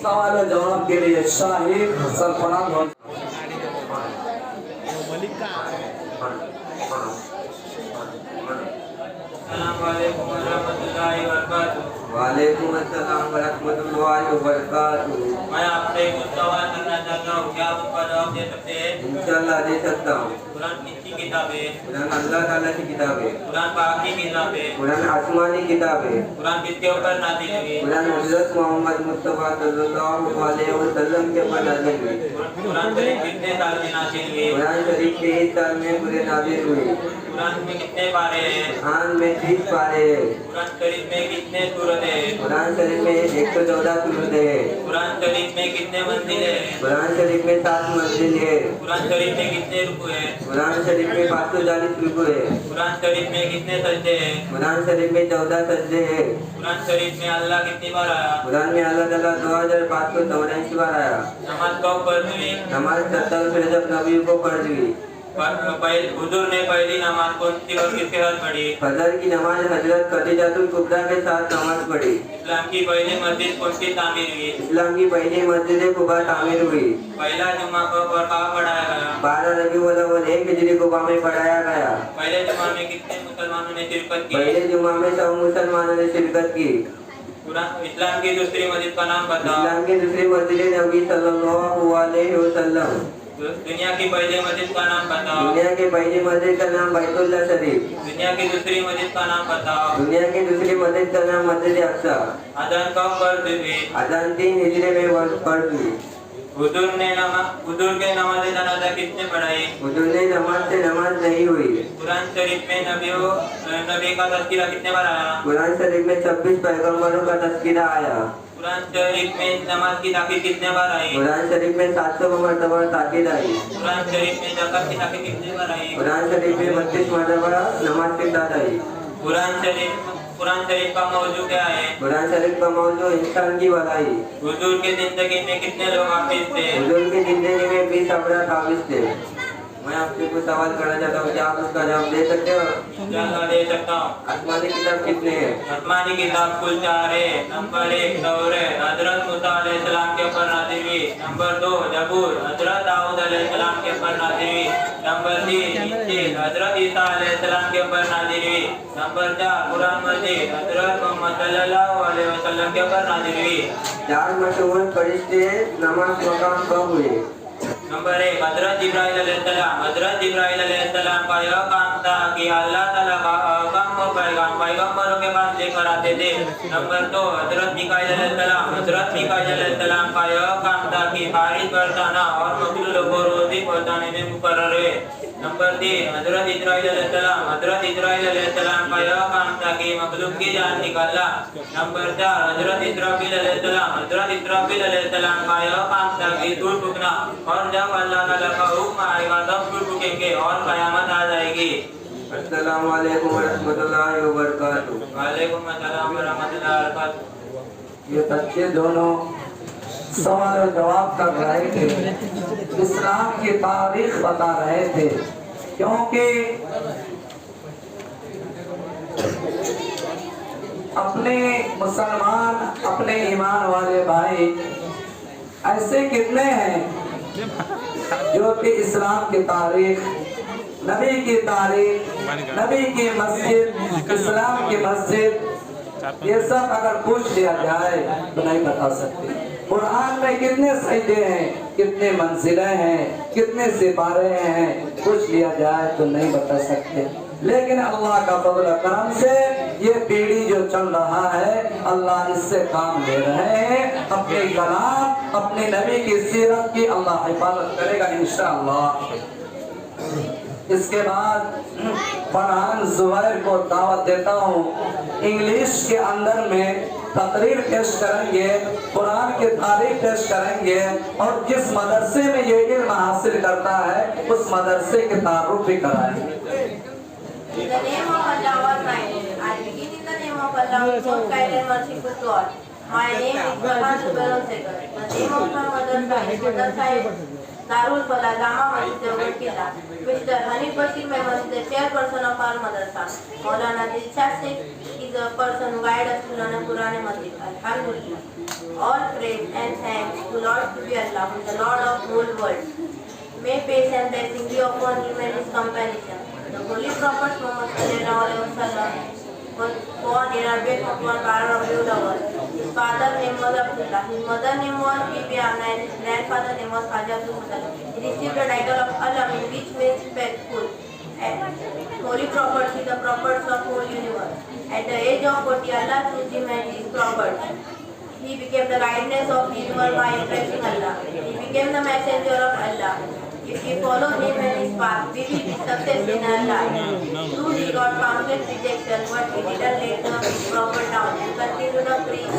सवाल और जवाब के लिए शाहिद सरफराज हो। अस्सलामुअलैकुम वरहमतुल्लाहि वबरकातुहू। वालेकुम अस्सलाम वरहमतुल्लाहि वबरकातुहू। मैं आपसे कुछ सवाल करना चाहता हूँ, क्या आप उसका जवाब दे सकते हैं? इंशाअल्लाह दे सकता हूँ। कुरान किसकी किताब है? कुरान अल्लाह ताला की किताब है। कुरान पाक की किताब है। कुरान आसमानी किताब है। कुरान किसके ऊपर नाज़िल हुई? कुरान हज़रत मोहम्मद मुस्तफा सल्लल्लाहु अलैहि वसल्लम के ऊपर नाज़िल हुई। कुरान शरीफ कितने साल में नाज़िल हुई? कुरान शरीफ के 1 साल में पूरे नाज़िल हुई। कुरान में कितने पारे हैं? कुरान में 30 पारे हैं। कुरान शरीफ में कितने सूरत है? कुरान शरीफ में 114 सूरत है। कुरान शरीफ में कितने मंजिल है? कुरान शरीफ में 7 मंजिल है। कुरान शरीफ में कितने रुकू है? कुरान शरीफ में 540 रुकू है। कुरान शरीफ में कितने सजदे हैं? कुरान शरीफ में 14 सजदे है। कुरान शरीफ में अल्लाह कितनी बार आया? कुरान में अल्लाह ताला 2584 बार आया। नमाज कब फर्ज हुई? नमाज 70 फिर जब नबी को फर्ज हुई। हुजूर ने पहली नमाज कौन सी और किसके साथ पढ़ी? फजर की नमाज हजरत खदीजातुल कुबरा के साथ नमाज पढ़ी। इस्लाम की पहली मस्जिद कौन सी तामीर हुई? इस्लाम की पहली मस्जिद कुबा तामीर हुई। पहला जुम्मा कब और कहाँ पढ़ाया गया? 12 रबीउल अव्वल 1 हिजरी कुबा में पढ़ाया गया। पहले जुम्मा में कितने मुसलमानों ने शिरकत की? पहले जुम्मा में 100 मुसलमानों ने शिरकत की। इस्लाम की दूसरी मस्जिद का नाम बताओ। इस्लाम की दूसरी मस्जिद नबी सल्लल्लाहु अलैहि वसल्लम। दुनिया की पहली मस्जिद का नाम बताओ। दुनिया की पहली मस्जिद का नाम बैतुल्लाह शरीफ। दुनिया की दूसरी मस्जिद का नाम बताओ। दुनिया की दूसरी मस्जिद का नाम मस्जिद अक्सा। अजान कब फर्ज हुई? अजान 3 हिजरी में फर्ज हुई। हुजूर के नमाज जनाजा किसने पढ़ाई? हुजूर ने नमाज से नमाज नहीं हुई। कुरान शरीफ में नबी का तज़किरा कितने बार आया? कुरान शरीफ में 26 पैगंबरों का तज़किरा आया। कुरान शरीफ में नमाज की ताकीद कितने बार आई? कुरान शरीफ में 700 मरतबा ताकीद आई। कुरान शरीफ में ज़कात की ताकीद कितने बार आई? कुरान शरीफ में 32 मरतबा नमाज की ताकीद आई। कुरान शरीफ का मौजू क्या है? कुरान शरीफ का मौजू इंसान की भलाई। हुजूर के जिंदगी में कितने लोग हाफिज थे? हुजूर की जिंदगी में 20 अफराद हाफिज थे। मैं आपसे कुछ सवाल करना चाहता हूँ, क्या आप उसका जवाब दे सकते हो? इंशाअल्लाह दे सकता हूँ। आसमानी किताब कितने हैं? आसमानी किताब कुल 4 है। नंबर 1 तौरात, हजरत मूसा अलैहिस्सलाम के ऊपर नाज़िल हुई। नंबर 2 जबूर, हजरत दाऊद अलैहिस्सलाम के ऊपर नाज़िल हुई। नंबर 3 इंजील, हजरत ईसा अलैहिस्सलाम के ऊपर नाज़िल हुई। नंबर 4 कुरान मजीद, हजरत मोहम्मद सल्लल्लाहु अलैहि वसल्लम के ऊपर नाज़िल हुई। 4 मशहूर फरिश्ते नमाज मकाम कब हुए? नंबर 1 हजरत जिब्राइल अलैहिस्सलाम। हजरत जिब्राइल अलैहिस्सलाम का यह काम था कि अल्लाह ताला का अहकाम को पैगंबरों के पास लेकर आते थे। नंबर 2 हजरत मिकाईल अलैहिस्सलाम। हजरत मिकाईल अलैहिस्सलाम का यह काम था कि बारिश बरसाना और मखलूक को रोजी पहुंचाने में मुकर्रर है। नंबर 3 हजरत इजराइल अलैहिस्सलाम। हजरत इजराइल अलैहिस्सलाम का यह काम था कि मखलूक की जान निकालना। नंबर 4 हजरत इस्राफील अलैहिस्सलाम। हजरत इस्राफील अलैहिस्सलाम का यह काम था कि सूर फूंकना, और जब अल्लाह ताला का हुक्म आएगा तब सूर फूंकेंगे और कयामत आ जाएगी। अस्सलामु अलैकुम वरहमतुल्लाहि वबरकातुहू। वालेकुम अस्सलाम वरहमतुल्लाहि वबरकातुहू। ये बच्चे दोनों सवाल और जवाब कर रहे थे, इस्लाम की तारीख बता रहे थे, क्योंकि अपने मुसलमान अपने ईमान वाले भाई ऐसे कितने हैं जो कि इस्लाम की तारीख, नबी की तारीख, नबी की मस्जिद, इस्लाम की मस्जिद, ये सब अगर पूछ लिया जाए तो नहीं बता सकते। कुरान में कितने सजदे हैं, कितने मंजिलें हैं, कितने सिपारे हैं, पूछ लिया जाए तो नहीं बता सकते। लेकिन अल्लाह का फज़ल करम से ये पीढ़ी जो चल रहा है, अल्लाह इससे काम ले रहे हैं। अपने कलाम, अपने नबी की सीरत की अल्लाह हिफाजत करेगा इंशाअल्लाह। इसके बाद फरहान जुबैर को दावत देता हूँ, इंग्लिश के अंदर में तकरीर पेश करेंगे, कुरान की तारीफ पेश करेंगे, और जिस मदरसे में ये इल्म हासिल करता है उस मदरसे के तारुफ भी कराएंगे। In the name of Allah Almighty, I begin in the name of Allah, most kind and merciful God. My name is Farhan Zubair Sekar. The name of my mother's side, Darul Fala Jama Masjid Deoband, Mr. Hanif Bashir Mehman is the chairperson of our madrasa. Maulana Dilshad Sheikh is a person who guides us to learn Quran and Masjid. Alhamdulillah. All praise and thanks to Lord to be Allah, who is the Lord of whole world. May peace and blessing be upon him and his companion. The Holy Prophet Muhammad sallallahu alaihi wasallam was born in Arabic Maqbar Rabiul Awwal. His father's name was Abdullah, his mother's name was Bibi Amna, and his grandfather's name was Khaja Abdul Muttalib. He received the title of Al-Amin, which means faithful. Holy Prophet, he is the prophets of whole universe. At the age of 40, Allah chose him as his prophet. He became the guidance of the universe by impressing Allah. He became the messenger of Allah. If we follow him and his path, we will be success in our life. True, he got countless rejection, but he didn't let the prophet down and continued the preach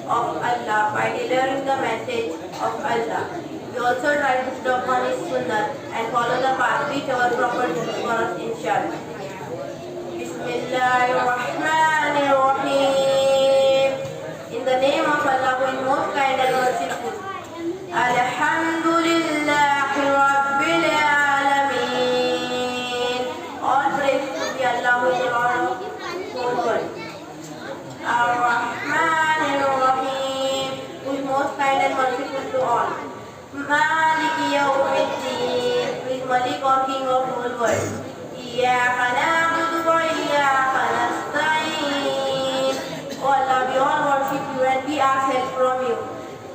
of Allah by delivering the message of Allah. We also try to stop on his sunnah and follow the path which our prophet chose for us, inshallah. Bismillahirrahmanirrahim. In the name of Allah, who is most kind and merciful. Alhamdulillahi Rabbil Alameen. All praise to be Allah, who is the Lord of whole world. Ar-Rahmanir-Rahim, who is most kind and merciful to all. Maliki Yawmiddin, who is Malik or King of whole world. Iyyaka na'budu wa iyyaka nasta'in. Oh Allah, we all worship you and we ask help from you.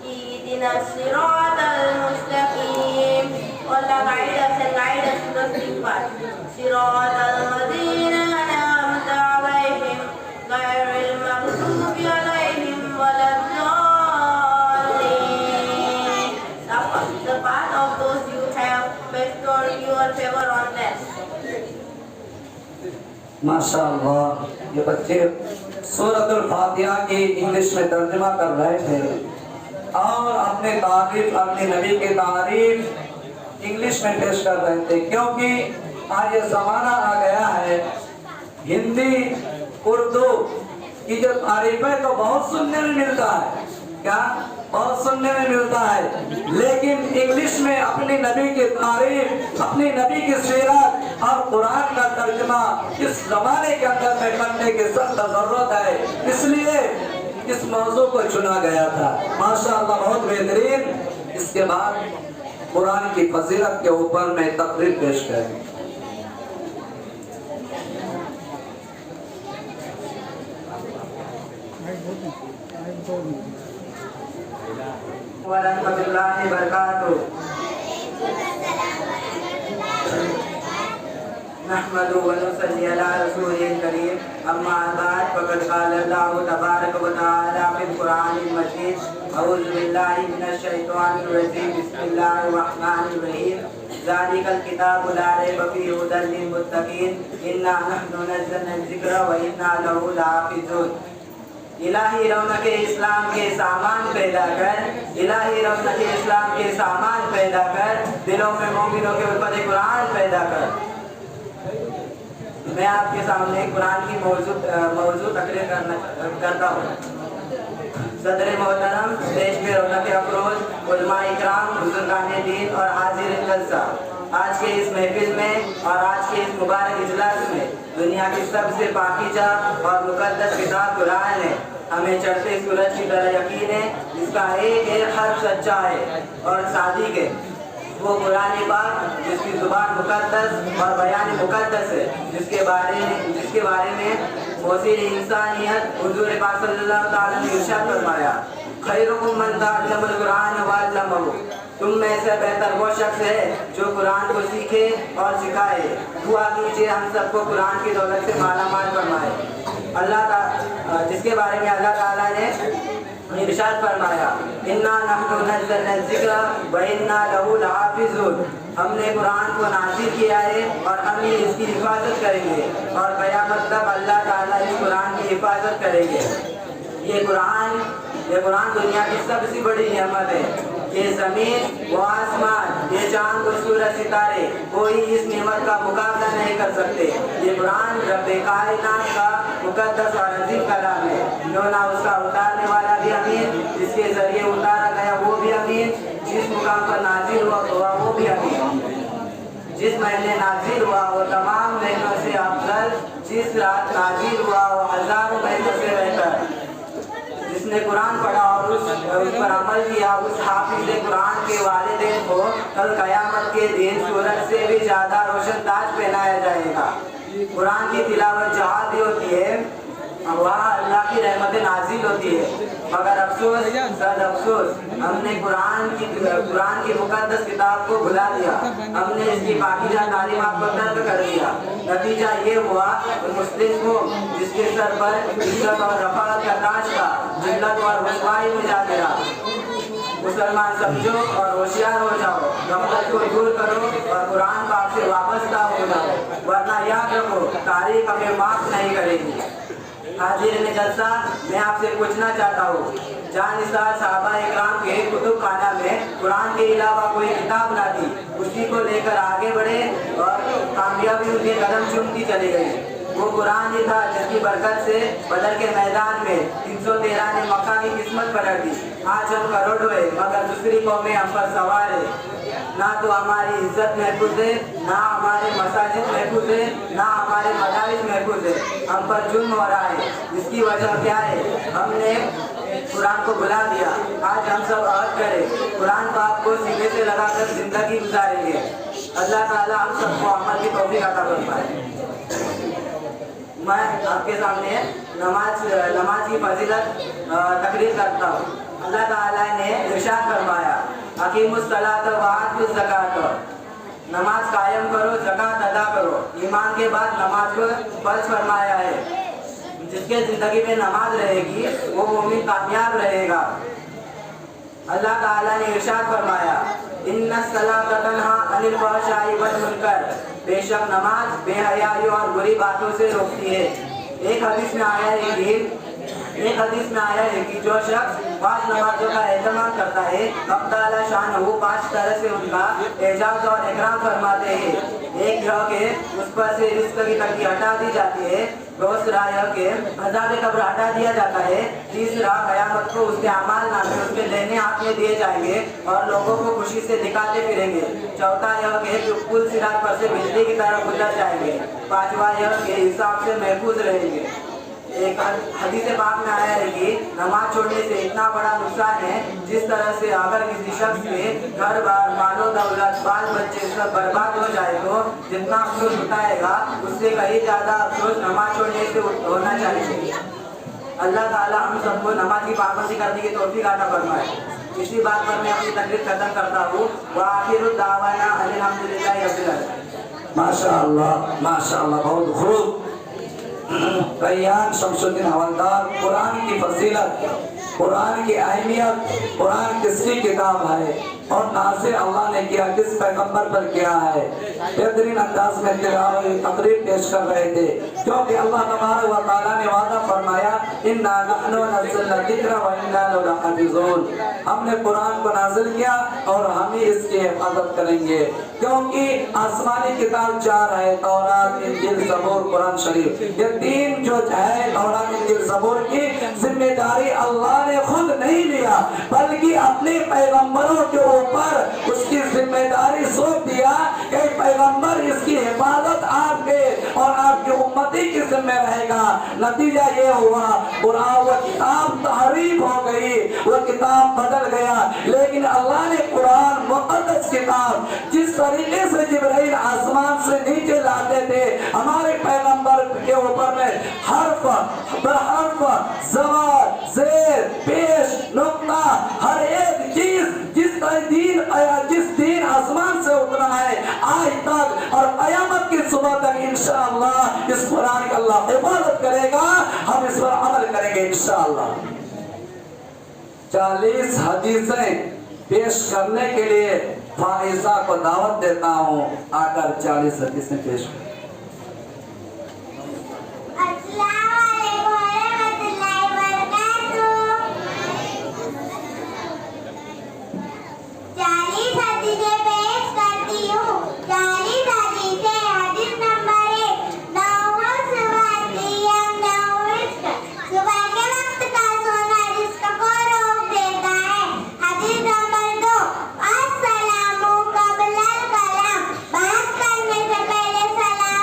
Ihdina siratal mustaqim. Oh Allah, guide us and guide us to the straight path. Siratal ladhina an'amta alayhim, ghayril maghdubi alayhim waladdallin. The path of those you have bestowed your favor on them. माशाअल्लाह, ये बच्चे सूरतुल फातिहा की English में तर्जुमा कर रहे थे और अपने तारीफ, अपने नबी की तारीफ इंग्लिश में पेश कर रहे थे, क्योंकि आज ये जमाना आ गया है हिंदी उर्दू की जो तारीफ है तो बहुत सुनने में मिलता है, क्या बहुत सुनने में मिलता है, लेकिन इंग्लिश में अपनी नबी की तारीफ, अपनी नबी की सीरत और कुरान का तर्जुमा इस जमाने के अंदर में करने की सख्त जरूरत है, इसलिए इस मौजू को चुना गया था। माशाअल्लाह, बहुत बेहतरीन। इसके बाद कुरान की फजीलत के ऊपर मैं तकरीर पेश करूँ। वरहमतुल्लाहि वबरकातुहू। नहमदु व नुसल्ली अला रसूलिल करीम। अम्मा बाद फ़क़द क़ाल अल्लाहु तबारक व तआला फ़िल क़ुरानिल मजीद। अऊज़ु बिल्लाहि मिनश शैतानिर रजीम। बिस्मिल्लाहिर रहमानिर रहीम। ज़ालिकल किताबु ला रैब फ़ीहि हुदल लिल मुत्तक़ीन। इन्ना नहनु नज़्ज़लना ज़िक्र व इन्ना लहु लहाफ़िज़ून। इलाही रौनक इस्लाम के सामान पैदा कर, इलाही रौनक इस्लाम के सामान पैदा कर, दिलों में मोमिनों के ऊपर कुरान पैदा कर। मैं आपके सामने कुरान की मौजू तकरीर करता हूँ। सदर मोहतरम, देश में रौनक अफरोज, उलमा इकराम, बुजुर्गान दीन और हाजिर जलसा, आज के इस महफिल में और आज के इस मुबारक इजलास में दुनिया की सबसे पाकीज़ा और मुक़द्दस किताब कुरान है। हमें चढ़ते सूरज की तरह यकीन है, जिसका एक एक हर्फ सच्चा है और सादिक है। वो कुरान पाक जिसकी ज़ुबान मुक़द्दस और बयान मुक़द्दस है, जिसके बारे में मौसील इंसानियत हुज़ूर पाक सल्लल्लाहु अलैहि वसल्लम ने इरशाद फरमाया, खैरुकुम मन तअल्लमल कुरान व अल्लमहु। तुम में से बेहतर वो शख्स है जो कुरान को सीखे और सिखाए। दुआ कीजिए हम सबको कुरान की दौलत से मालामाल फरमाए। जिसके बारे में अल्लाह ताला ने इरशाद फरमाया, इन्ना नहनु नज़्ज़लना ज़िक्र व इन्ना लहु लहाफ़िज़ून। हमने कुरान को नाज़िल किया है और हम ही इसकी हिफाजत करेंगे और क़यामत तक अल्लाह ताला इस कुरान की हिफाजत करेंगे। ये कुरान दुनिया की सबसे बड़ी नेमत है। ये ज़मीन व आसमान, ये चाँद और सूरज सितारे, कोई इस नेमत का मुकाबला नहीं कर सकते। ये कुरान रब्बे कायनात का मुक़द्दस और अज़ीम कलाम है। क्यों ना उसका उतारने वाला भी अमीन, जिसके ज़रिए उतारा गया वो भी अमीन, जिस मुकाम पर नाज़िल हुआ वो भी अमीन, जिस महीने नाज़िल हुआ वो तमाम महीनों से अफज़ल, जिस रात नाज़िल हुआ वो हज़ारों महीनों से बेहतर, जिसने कुरान पढ़ा और उस पर अमल किया, उस हाफिज कुरान के वालिदैन को कल कयामत के दिन सूरज से भी ज्यादा रोशन ताज पहनाया जाएगा। कुरान की तिलावत जहाँ भी होती है वहाँ अल्लाह की रहमतें नाजिल होती है। मगर अफसोस, सद अफसोस, हमने कुरान की मुकद्दस किताब को भुला दिया। हमने इसकी पाकीज़ा तालीमात को तर्क कर दिया। नतीजा ये हुआ कि मुस्लिम को जिसके सर पर इज्जत और रफ़ात का ताज था, जिल्लत और रुसवाई में जा गिरा। मुसलमान समझो और होशियार हो जाओ, गफलत को दूर करो और कुरान पाक से वाबस्ता हो जाओ, वरना याद रखो तारीख हमें माफ नहीं करेगी। हाजिर जलसा, मैं आपसे पूछना चाहता हूँ, जानिसार साहबा इकराम के कुतुब खाना में कुरान के अलावा कोई किताब ना थी, उसी को लेकर आगे बढ़े और कामयाबी उनके कदम चूमती चली गई। वो कुरान ही था जिसकी बरकत से बदर के मैदान में 313 ने मक्का की किस्मत पलट दी। आज हम करोड़ हुए मगर दूसरी कौमें हम पर सवार है। ना तो हमारी इज्जत महफूज है, ना हमारे मसाजिद महफूज है, ना हमारे मदारिस महफूज है। हम पर जुल्म हो रहा है। इसकी वजह क्या है? हमने कुरान को भुला दिया। आज हम सब अहद करें, कुरान पाक को सीने से लगाकर जिंदगी गुजारेंगे। अल्लाह ताला हम सबको अमल की तौफीक अता फरमाए। मैं आपके सामने नमाज की फजीलत तकरीर करता हूँ। अल्लाह ताला ने इरशाद फरमाया, अकीमुस्सलात व आतुज़ ज़कात, नमाज कायम करो, ज़कात अदा करो। ईमान के बाद नमाज को फर्ज फरमाया है। जिसके जिंदगी में नमाज रहेगी वो मोमिन कामयाब रहेगा। अल्लाह ताला ने इरशाद फरमाया, इन्नस्सलाता तन्हा अनिल फहशाई वल मुनकर, बेशक नमाज बेहयाई और बुरी बातों से रोकती है। एक हदीस में आया है कि जो शख्स 5 नमाजों का एहतमाम करता है, अल्लाह ताला शानहू 5 तरह से उनका एजाज़ और इकराम फरमाते हैं। एक यह कि उस पर से रिज़्क़ की तंगी हटा दी जाती है, दूसरा यह कि अज़ाब कब्र हटा दिया जाता है, तीसरा क़यामत को उसके अमाल नामे उसके दाहिने हाथ में दिए जाएंगे और लोगों को खुशी से दिखाते फिरेंगे, चौथा यह कि पुल सिरात पर से बिजली की तरह गुजर जाएंगे, पांचवा यह कि हिसाब से महफूज रहेंगे। एक हदीस पाक में आया है कि नमाज छोड़ने से इतना बड़ा नुकसान है, जिस तरह से अगर किसी शख्स के घर बार मालो दौलत बाल बच्चे सब बर्बाद हो जाए तो जितना अफसोस उठाएगा उससे कहीं ज्यादा अफसोस नमाज छोड़ने से होना चाहिए। अल्लाह ताला हम सबको नमाज की पाबंदी करने की तौफीक अता फरमाए। इसी बात पर मैं अपनी तकरीर खत्म करता हूँ। व आखिरु दावाना अल्हम्दुलिल्लाहि रब्बिल आलमीन। माशाअल्लाह, माशाअल्लाह, बहुत खूब। कयान शमसुद्दीन हवलदार, कुरान की फजीलत, कुरान की अहमियत, कुरान किसकी किताब है और नाज़िल अल्लाह ने किया, किस पैगंबर पर किया है, बेहतरीन अंदाज में तकरीर पेश कर रहे थे। क्योंकि अल्लाह तबारक व तआला ने वादा फरमाया, इन्ना नहनु नज़्ज़लना ज़िक्र व इन्ना लहु लहाफ़िज़ून, हमने कुरान को नाज़िल किया और हम ही इसकी हिफाजत करेंगे। क्योंकि आसमानी किताब 4 है, तौरात, इंजील, ज़बूर, कुरान शरीफ। ये 3 जो है तौरात, इंजील, ज़बूर की जिम्मेदारी अल्लाह ने खुद नहीं लिया, बल्कि अपने पैगंबरों के ऊपर उसकी जिम्मेदारी सौंप दिया कि पैगंबर इसकी हिफाजत आपके और आपकी उम्मती की जिम्मे रहेगा। नतीजा ये हुआ, कुरान वो किताब तहरीफ हो गई, वो किताब बदल गया। लेकिन अल्लाह ने कुरान मुक़द्दस किताब जिस तरीके से जिब्राइल आसमान से नीचे लाते थे, हमारे पैगंबर के ऊपर में हर्फ बहर्फ ज़बर ज़ेर पेश नुक्ता हर एक चीज जिस दिन आसमान से उतरा है आज तक और क़यामत की सुबह तक इंशाअल्लाह इस कुरान की अल्लाह हिफाजत करेगा। हम इस पर अमल करेंगे इंशाअल्लाह। 40 हदीसें पेश करने के लिए फाइजा को दावत देता हूँ, आकर 40 हदीसें पेश करें। सलाम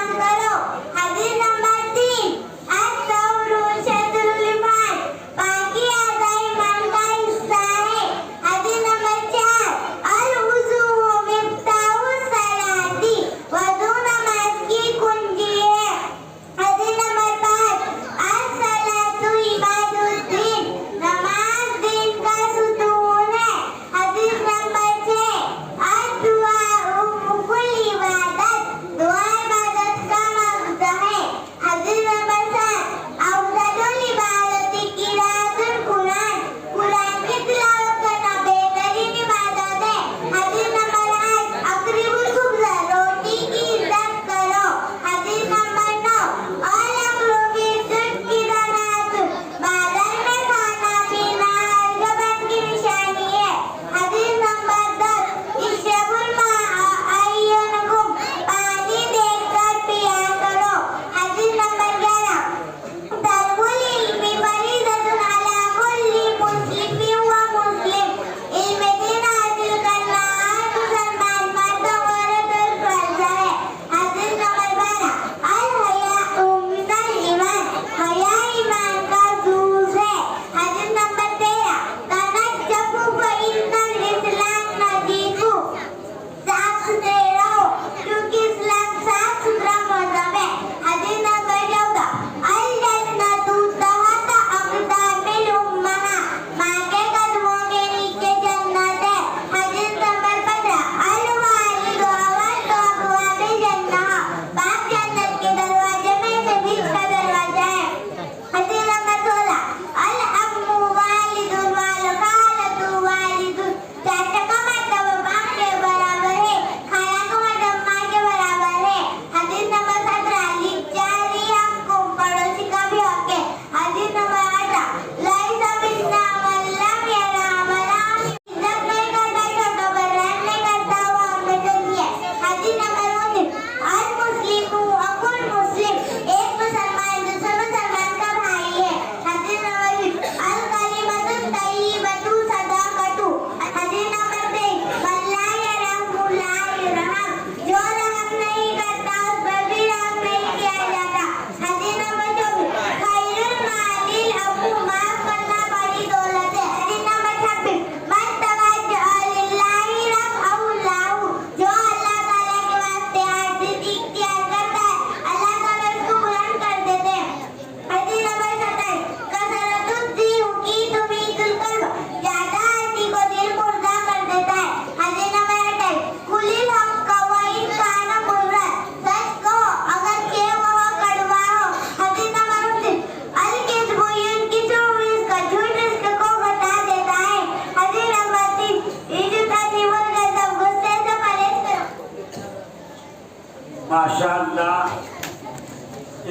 माशाअल्लाह,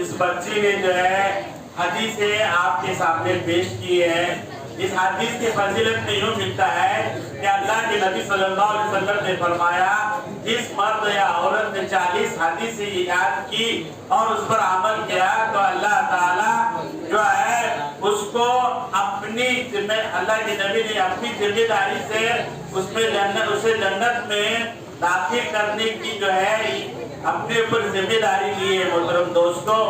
इस बच्ची ने जो है हदीसें आपके सामने पेश की है। इस हदीस की फजीलत में यूँ मिलता है कि अल्लाह के नबी सल्लल्लाहु अलैहि वसल्लम ने फरमाया, जिस मर्द या औरत ने 40 हदीसें याद की और उस पर अमल किया तो अल्लाह ताला जो है उसको अपनी अल्लाह के नबी ने अपनी जिम्मेदारी से उसे जन्नत में दाखिल करने की जो है अपने ऊपर जिम्मेदारी ली है। मोहतरम दोस्तों,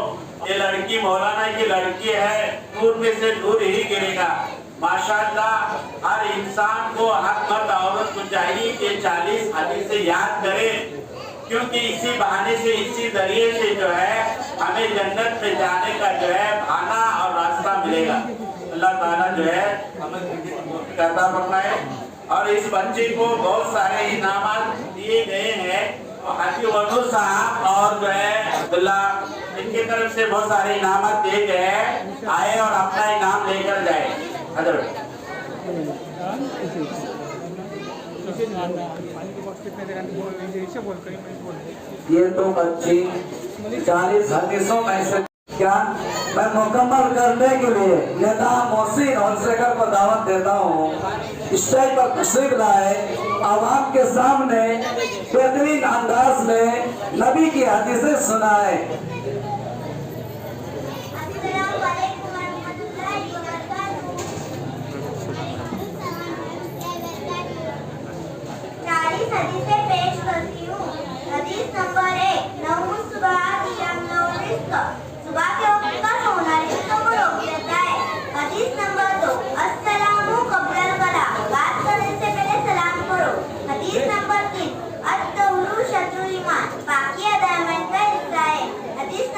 ये लड़की मौलाना की लड़की है, नूर में से नूर ही गिरेगा। माशाअल्लाह, हर इंसान को, हर मर्द औरत को चाहिए कि 40 हदीसें याद करे, क्योंकि इसी बहाने से, इसी जरिए से जो है हमें जन्नत में जाने का जो है बहाना और रास्ता मिलेगा। अल्लाह ताला जो है हमें करता फरमाए। और इस बच्चे को बहुत सारे इनामात दिए गए हैं। हाजी वनू साहब और जो है अब्दुल्ला, इनकी तरफ से बहुत सारे इनामात दिए गए हैं। आए और अपना इनाम लेकर जाए। ये तो बच्ची 40 हदीसों में से क्या मैं मुकम्मल करने के लिए नेता मोहसिन होलसेकर को दावत देता हूँ, स्टेज पर तशरीफ लाए, आवाम के सामने बेहतरीन अंदाज में नबी की हदीसें सुनाए। 40 हदीसें पेश करती हूँ। हदीस नंबर 1, नमाज सुबह की शाम रिज़्क़, सुबह के वक्त का सोना रिज़्क़ को रोक देता है। हदीस नंबर 2, अस्सलामु क़ब्लल कलाम, बात करने से पहले सलाम करो। हदीस नंबर 3, अत-तहुरू शत्रुल ईमान, पाकिया दामन का हिस्सा है। हदीस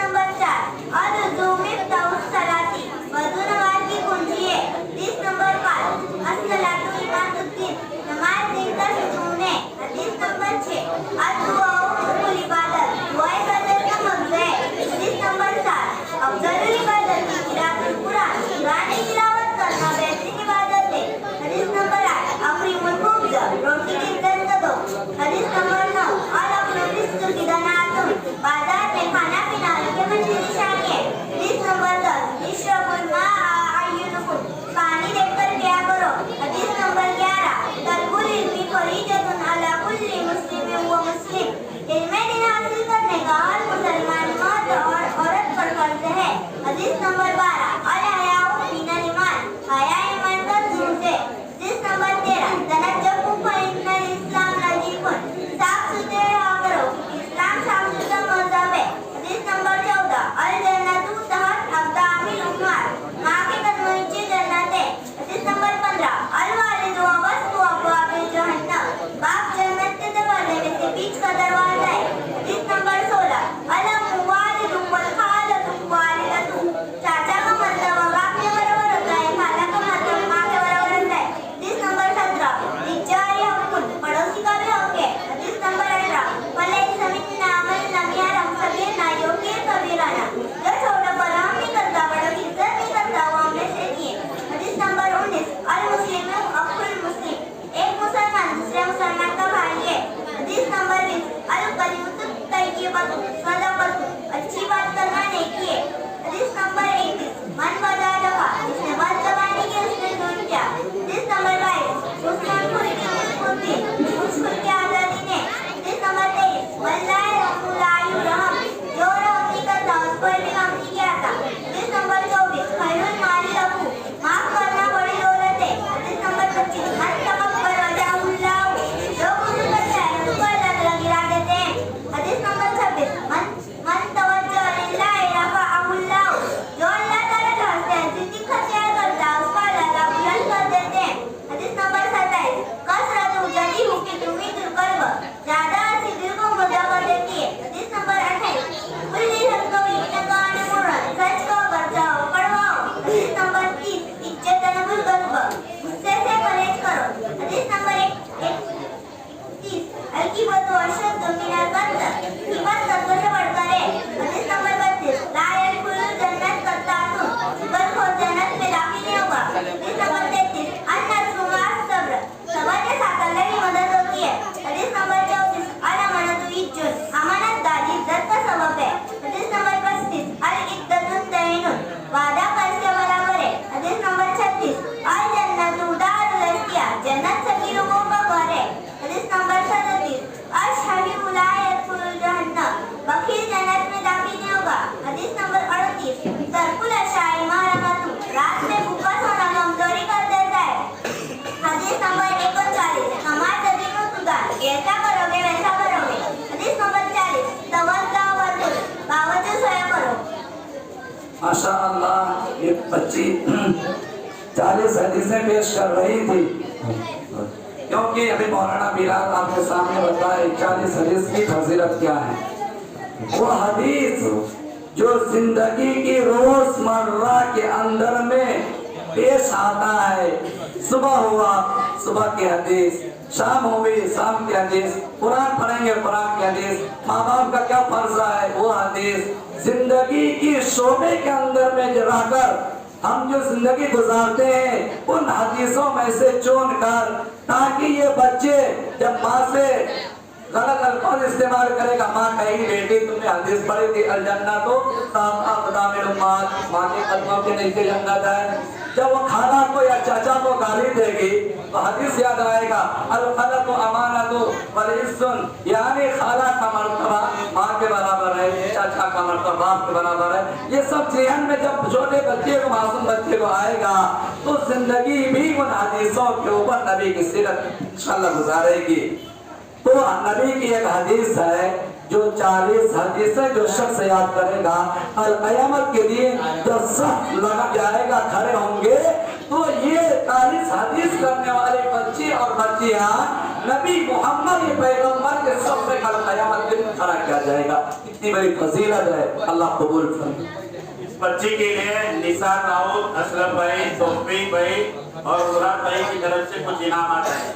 एक बच्ची 40 हदीसें पेश कर रही थी, क्योंकि अभी मौलाना बिलाल आपके सामने बताए 40 हदीस की फजीलत क्या है। वो हदीस जो जिंदगी की रोजमर्रा के अंदर में पेश आता है, सुबह हुआ सुबह की हदीस, शाम हुई शाम की हदीस, कुरान पढ़ेंगे कुरान की हदीस, माँ बाप का क्या फर्ज है वो हदीस, जिंदगी की शोबे के अंदर में रहकर हम जो जिंदगी गुजारते हैं उन हदीसों में से चुन कर, ताकि ये बच्चे जब माँ से गलत अल्फाज इस्तेमाल करेगा, माँ कहेगी बेटी तुमने हदीस पढ़ी थी अल जन्नत तो माँ के कदमों के नीचे जन्नत है। जब वो खाला को या चाचा को गाली देगी तो हदीस याद आएगा अल खलत अमानत वल इस्सुन, यानी खाला का मर्तबा माँ के बराबर है, चाचा का मर्तबा बाप के बराबर है। ये सब जहन में जब छोटे बच्चे को, मासूम बच्चे को आएगा तो जिंदगी भी उन हदीसों के ऊपर नबी की सीरत इंशाअल्लाह गुजारेगी। तो नबी की एक हदीस है जो 40 हदीसें जो शख्स याद करेगा कल क़यामत के दिन जब सब लग जाएगा खड़े होंगे तो ये 40 हदीस करने वाले बच्चे और बच्चियां नबी मोहम्मद के पैगंबर के सबसे कल क़यामत के दिन खड़ा किया जाएगा। कितनी बड़ी फजीलत है, अल्लाह कबूल फरमाए। इस बच्चे के लिए निसार राउत, असलम भाई, तौफीक भाई और मुराद भाई की तरफ से कुछ इनाम आता है।